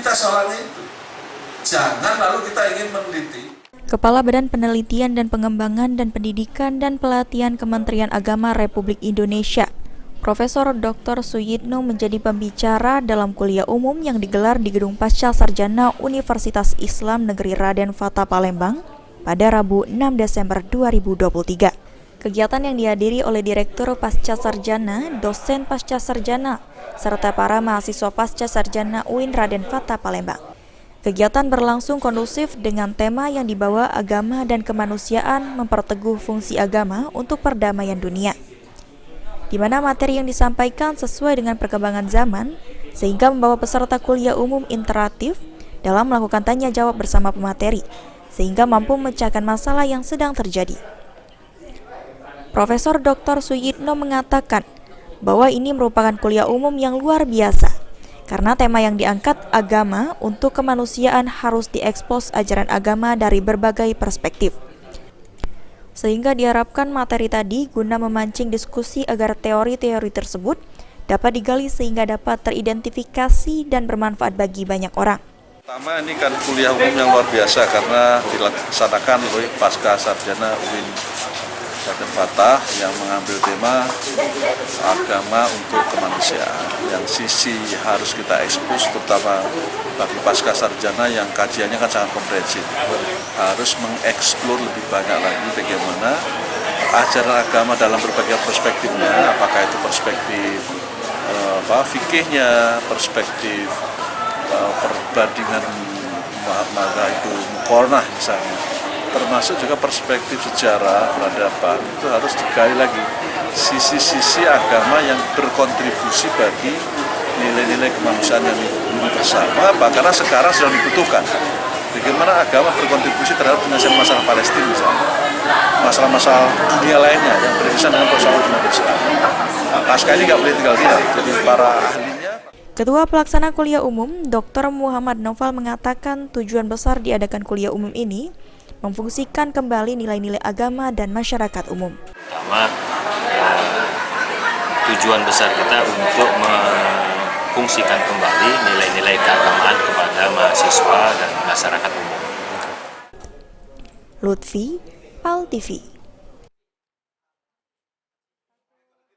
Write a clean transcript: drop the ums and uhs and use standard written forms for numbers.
kita soalnya itu. Jangan lalu kita ingin meneliti. Kepala Badan Penelitian dan Pengembangan dan Pendidikan dan Pelatihan Kementerian Agama Republik Indonesia, Profesor Dr. Suyitno menjadi pembicara dalam kuliah umum yang digelar di Gedung Pasca Sarjana Universitas Islam Negeri Raden Fatah Palembang pada Rabu 6 Desember 2023. Kegiatan yang dihadiri oleh Direktur Pasca Sarjana, dosen Pasca Sarjana, serta para mahasiswa Pasca Sarjana UIN Raden Fatah Palembang. Kegiatan berlangsung kondusif dengan tema yang dibawa agama dan kemanusiaan memperteguh fungsi agama untuk perdamaian dunia, di mana materi yang disampaikan sesuai dengan perkembangan zaman, sehingga membawa peserta kuliah umum interaktif dalam melakukan tanya jawab bersama pemateri, sehingga mampu memecahkan masalah yang sedang terjadi. Profesor Dr. Suyitno mengatakan bahwa ini merupakan kuliah umum yang luar biasa, karena tema yang diangkat agama untuk kemanusiaan harus diekspos ajaran agama dari berbagai perspektif. Sehingga diharapkan materi tadi guna memancing diskusi agar teori-teori tersebut dapat digali sehingga dapat teridentifikasi dan bermanfaat bagi banyak orang. Pertama, ini kan kuliah umum yang luar biasa karena dilaksanakan oleh Pasca Sarjana UIN Raden Fatah yang mengambil tema agama untuk kemanusiaan. Yang sisi harus kita ekspos terutama bagi pasca sarjana yang kajiannya kan sangat komprehensif. Harus mengeksplor lebih banyak lagi bagaimana ajaran agama dalam berbagai perspektifnya, apakah itu perspektif fikihnya, perspektif perbandingan itu muqaranah misalnya, termasuk juga perspektif sejarah peradaban. Itu harus digali lagi sisi-sisi agama yang berkontribusi bagi nilai-nilai kemanusiaan yang universal. Mengapa? Karena sekarang sedang dibutuhkan bagaimana agama berkontribusi terhadap penyelesaian masalah Palestina misalnya, masalah-masalah dunia lainnya yang beririsan dengan persoalan kemanusiaan. Pasca ini nggak boleh tinggal diam, jadi para ahlinya. Ketua Pelaksana Kuliah Umum, Dr. Muhammad Noval mengatakan tujuan besar diadakan kuliah umum ini memfungsikan kembali nilai-nilai agama dan masyarakat umum. Pertama, tujuan besar kita untuk memfungsikan kembali nilai-nilai keagamaan kepada mahasiswa dan masyarakat umum. Lutfi, PAL TV.